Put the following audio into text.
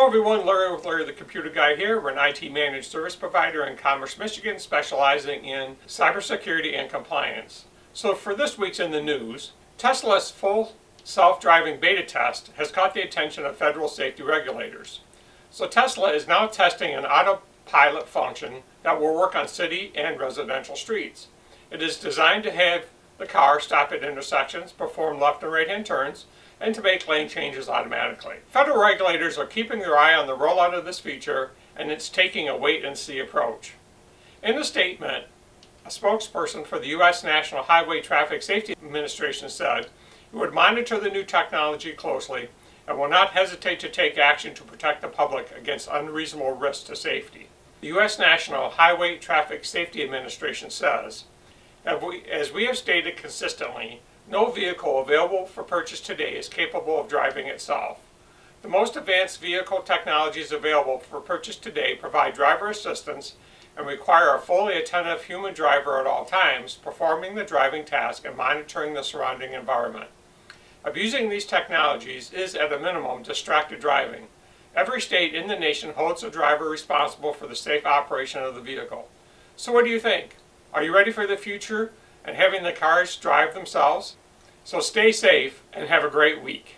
Hello everyone, Larry with Larry the Computer Guy here. We're an IT managed service provider in Commerce, Michigan, specializing in cybersecurity and compliance. So for this week's in the news, Tesla's full self-driving beta test has caught the attention of federal safety regulators. So Tesla is now testing an autopilot function that will work on city and residential streets. It is designed to have the car stop at intersections, perform left and right-hand turns, and to make lane changes automatically. Federal regulators are keeping their eye on the rollout of this feature, and it's taking a wait-and-see approach. In a statement, a spokesperson for the U.S. National Highway Traffic Safety Administration said it would monitor the new technology closely and will not hesitate to take action to protect the public against unreasonable risks to safety. The U.S. National Highway Traffic Safety Administration says, as we have stated consistently, no vehicle available for purchase today is capable of driving itself. The most advanced vehicle technologies available for purchase today provide driver assistance and require a fully attentive human driver at all times, performing the driving task and monitoring the surrounding environment. Abusing these technologies is, at a minimum, distracted driving. Every state in the nation holds a driver responsible for the safe operation of the vehicle. So what do you think? Are you ready for the future and having the cars drive themselves? So stay safe and have a great week.